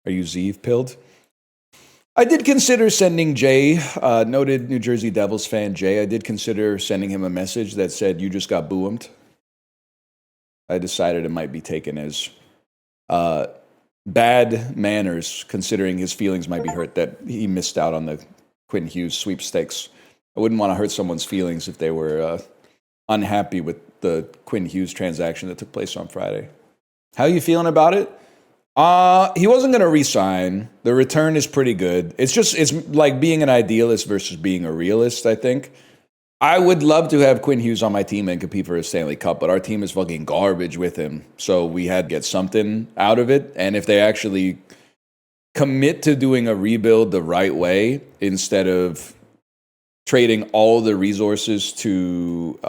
Are you Zeev-pilled? I did consider sending Jay, noted New Jersey Devils fan Jay, I did consider sending him a message that said, you just got boomed. I decided it might be taken as bad manners, considering his feelings might be hurt that he missed out on the Quinn Hughes sweepstakes. I wouldn't want to hurt someone's feelings if they were unhappy with the Quinn Hughes transaction that took place on Friday. How are you feeling about it? He wasn't going to resign. The return is pretty good. It's like being an idealist versus being a realist, I think. I would love to have Quinn Hughes on my team and compete for a Stanley Cup, but our team is fucking garbage with him. So we had to get something out of it. And if they actually commit to doing a rebuild the right way, instead of trading all the resources to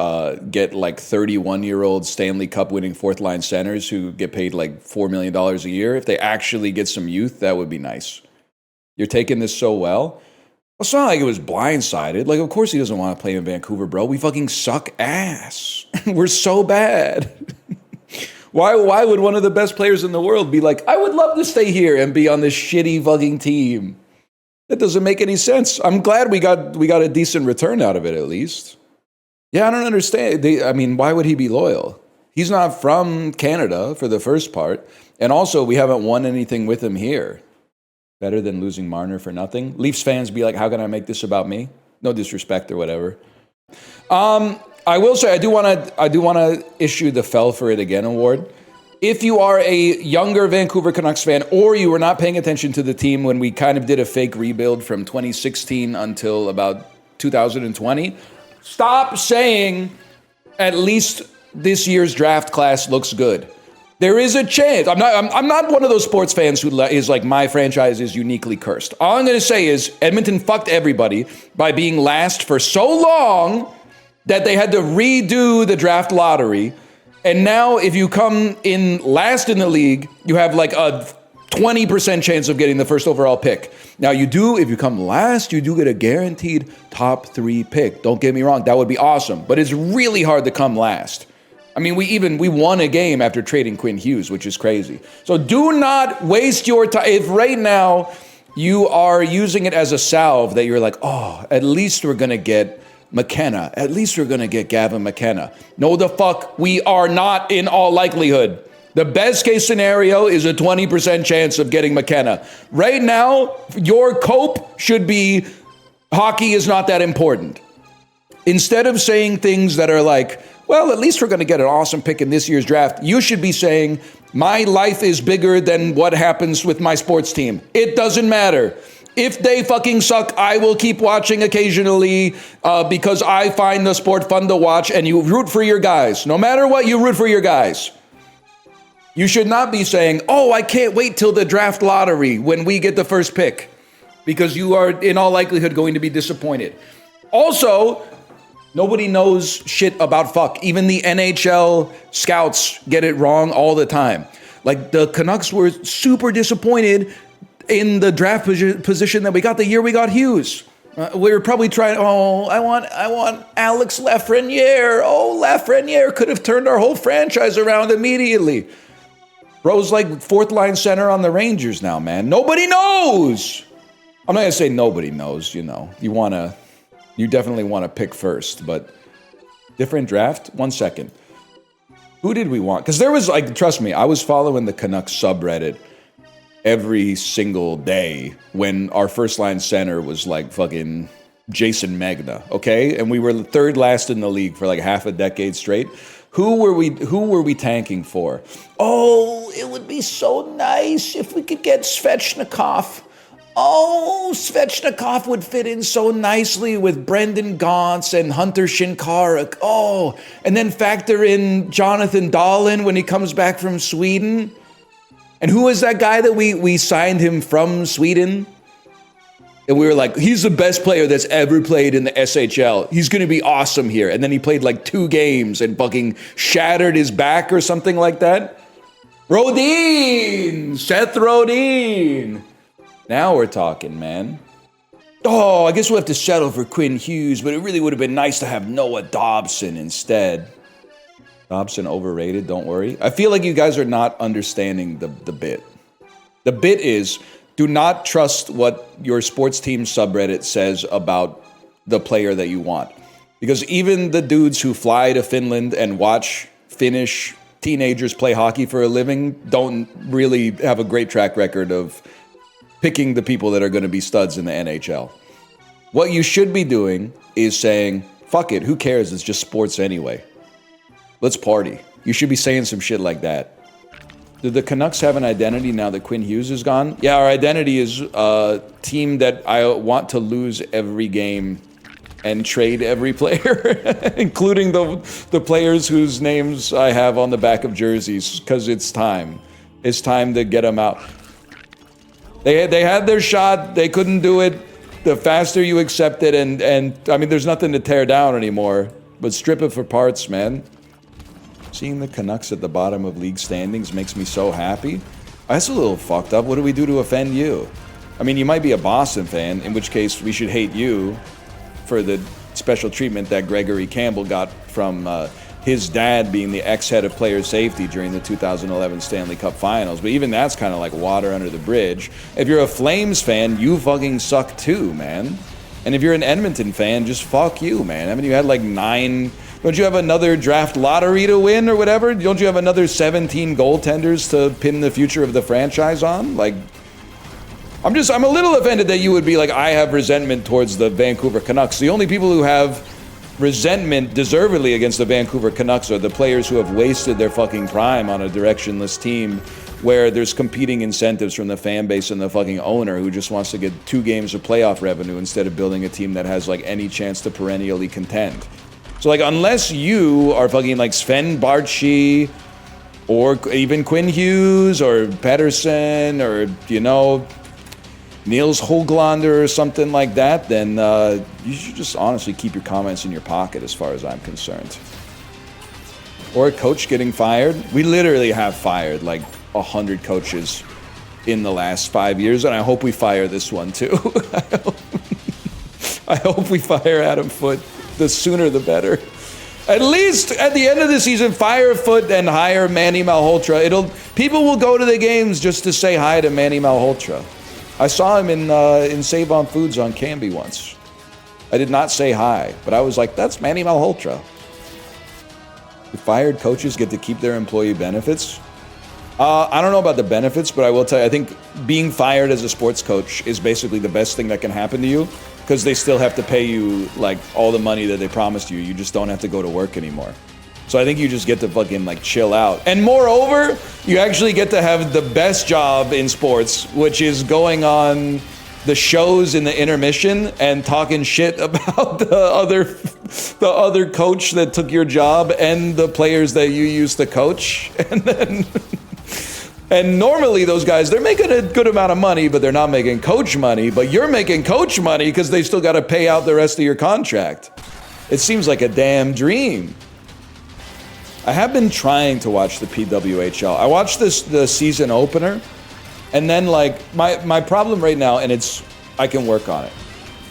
get like 31-year-old Stanley Cup winning fourth line centers who get paid like $4 million a year, if they actually get some youth, that would be nice. You're taking this so well. It's not like it was blindsided. Like, of course he doesn't want to play in Vancouver, bro. We fucking suck ass. We're so bad. Why would one of the best players in the world be like, I would love to stay here and be on this shitty fucking team? That doesn't make any sense. I'm glad we got a decent return out of it at least. Yeah, I don't understand. Why would he be loyal? He's not from Canada for the first part. And also, we haven't won anything with him here. Better than losing Marner for nothing. Leafs fans be like, how can I make this about me? No disrespect or whatever. I will say I do want to issue the Fell for It Again award. If you are a younger Vancouver Canucks fan, or you were not paying attention to the team when we kind of did a fake rebuild from 2016 until about 2020, stop saying at least this year's draft class looks good. There is a chance. I'm not one of those sports fans who is like, my franchise is uniquely cursed. All I'm going to say is Edmonton fucked everybody by being last for so long that they had to redo the draft lottery. And now if you come in last in the league, you have like a 20% chance of getting the first overall pick. Now if you come last, you do get a guaranteed top 3 pick. Don't get me wrong, that would be awesome. But it's really hard to come last. I mean, we won a game after trading Quinn Hughes, which is crazy. So do not waste your time. If right now you are using it as a salve that you're like, oh, at least we're going to get McKenna. At least we're going to get Gavin McKenna. No, the fuck, we are not in all likelihood. The best case scenario is a 20% chance of getting McKenna. Right now, your cope should be hockey is not that important. Instead of saying things that are like, well, at least we're going to get an awesome pick in this year's draft, you should be saying, my life is bigger than what happens with my sports team. It doesn't matter. If they fucking suck, I will keep watching occasionally because I find the sport fun to watch, and you root for your guys. No matter what, you root for your guys. You should not be saying, oh, I can't wait till the draft lottery when we get the first pick, because you are in all likelihood going to be disappointed. Also, nobody knows shit about fuck. Even the NHL scouts get it wrong all the time. Like, the Canucks were super disappointed in the draft position that we got the year we got Hughes. We were probably trying, I want Alex Lafreniere. Oh, Lafreniere could have turned our whole franchise around immediately. Bro's like fourth line center on the Rangers now, man. Nobody knows. I'm not going to say nobody knows, you know. You definitely want to pick first, but different draft? 1 second. Who did we want? Because there was, like, trust me, I was following the Canucks subreddit every single day when our first line center was like fucking Jason Magna, okay? And we were third last in the league for like half a decade straight. Who were we tanking for? Oh, it would be so nice if we could get Svechnikov. Oh, Svechnikov would fit in so nicely with Brendan Gaunce and Hunter Shinkaruk. Oh, and then factor in Jonathan Dahlin when he comes back from Sweden. And who was that guy that we signed him from Sweden? And we were like, he's the best player that's ever played in the SHL. He's going to be awesome here. And then he played like 2 games and fucking shattered his back or something like that. Rodin! Seth Rodin! Now we're talking, man. Oh, I guess we'll have to settle for Quinn Hughes, but it really would have been nice to have Noah Dobson instead. Dobson overrated, don't worry. I feel like you guys are not understanding the bit. The bit is, do not trust what your sports team subreddit says about the player that you want. Because even the dudes who fly to Finland and watch Finnish teenagers play hockey for a living don't really have a great track record of picking the people that are going to be studs in the NHL. What you should be doing is saying, fuck it, who cares? It's just sports anyway. Let's party. You should be saying some shit like that. Do the Canucks have an identity now that Quinn Hughes is gone? Yeah, our identity is a team that I want to lose every game and trade every player, including the players whose names I have on the back of jerseys, because it's time. It's time to get them out. They had their shot. They couldn't do it. The faster you accept it, and I mean, there's nothing to tear down anymore, but strip it for parts, man. Seeing the Canucks at the bottom of league standings makes me so happy. That's a little fucked up. What do we do to offend you? I mean, you might be a Boston fan, in which case we should hate you for the special treatment that Gregory Campbell got from his dad being the ex-head of player safety during the 2011 Stanley Cup Finals. But even that's kind of like water under the bridge. If you're a Flames fan, you fucking suck too, man. And if you're an Edmonton fan, just fuck you, man. I mean, you had like 9... Don't you have another draft lottery to win or whatever? Don't you have another 17 goaltenders to pin the future of the franchise on? Like, I'm a little offended that you would be like, I have resentment towards the Vancouver Canucks. The only people who have resentment deservedly against the Vancouver Canucks are the players who have wasted their fucking prime on a directionless team where there's competing incentives from the fan base and the fucking owner who just wants to get 2 games of playoff revenue instead of building a team that has like any chance to perennially contend. So, like, unless you are fucking, like, Sven Bartchi or even Quinn Hughes or Pedersen or, you know, Niels Höglander or something like that, then you should just honestly keep your comments in your pocket as far as I'm concerned. Or a coach getting fired. We literally have fired, like, 100 coaches in the last 5 years, and I hope we fire this one, too. I hope we fire Adam Foote. The sooner the better. At least at the end of the season, fire Foote and hire Manny Malhotra. People will go to the games just to say hi to Manny Malhotra. I saw him in Save on Foods on Canby once. I did not say hi, but I was like, that's Manny Malhotra. The fired coaches get to keep their employee benefits. I don't know about the benefits, but I will tell you, I think being fired as a sports coach is basically the best thing that can happen to you, because they still have to pay you like all the money that they promised you. You just don't have to go to work anymore. So I think you just get to fucking like chill out. And moreover, you actually get to have the best job in sports, which is going on the shows in the intermission and talking shit about the other coach that took your job and the players that you used to coach. And normally those guys, they're making a good amount of money, but they're not making coach money. But you're making coach money because they still got to pay out the rest of your contract. It seems like a damn dream. I have been trying to watch the PWHL. I watched the season opener, and then like my problem right now, and I can work on it,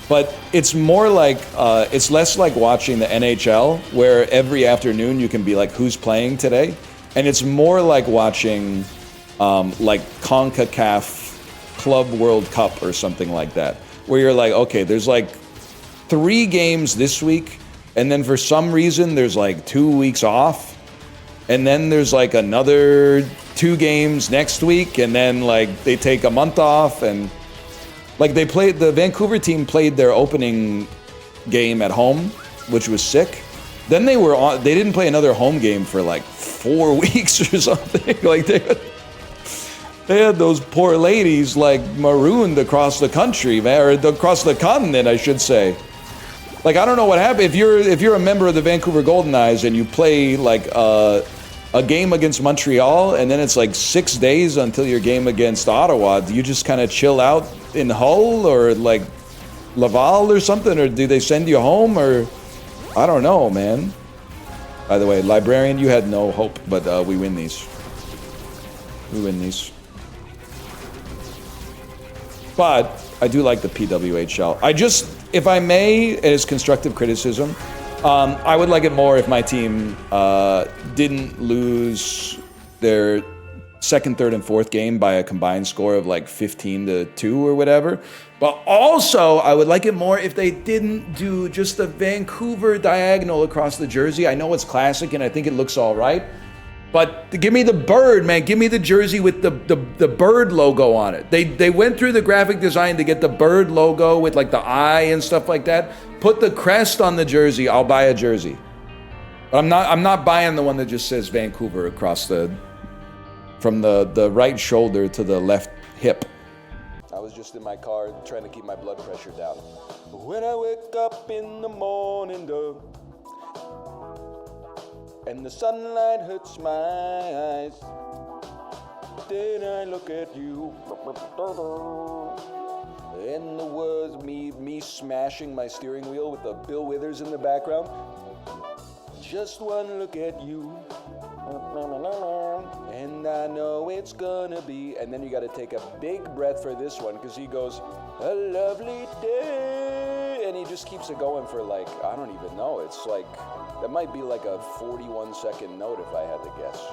but it's more like it's less like watching the NHL, where every afternoon you can be like, who's playing today, and it's more like watching. Like CONCACAF Club World Cup or something like that, where you're like, okay, there's like 3 games this week, and then for some reason there's like 2 weeks off, and then there's like another 2 games next week, and then like they take a month off, and like the Vancouver team played their opening game at home, which was sick. Then they didn't play another home game for like 4 weeks or something. Like they had those poor ladies like marooned across the country, man, or across the continent, I should say. Like, I don't know what happened. If you're a member of the Vancouver Golden Knights and you play like a game against Montreal, and then it's like 6 days until your game against Ottawa, do you just kind of chill out in Hull or like Laval or something, or do they send you home, or I don't know, man. By the way, Librarian, you had no hope, but we win these. We win these. But I do like the PWHL. If I may, as constructive criticism, I would like it more if my team didn't lose their second, third, and fourth game by a combined score of like 15-2 or whatever. But also, I would like it more if they didn't do just the Vancouver diagonal across the jersey. I know it's classic and I think it looks all right. But give me the bird, man. Give me the jersey with the bird logo on it. They went through the graphic design to get the bird logo with like the eye and stuff like that. Put the crest on the jersey. I'll buy a jersey. But I'm not buying the one that just says Vancouver across from the right shoulder to the left hip. I was just in my car trying to keep my blood pressure down. When I wake up in the morning, and the sunlight hurts my eyes, then I look at you, and the words me smashing my steering wheel with the Bill Withers in the background. Just one look at you, and I know it's gonna be, and then you gotta take a big breath for this one, because he goes, a lovely day, and he just keeps it going for like, I don't even know, it's like, that might be like a 41-second note if I had to guess.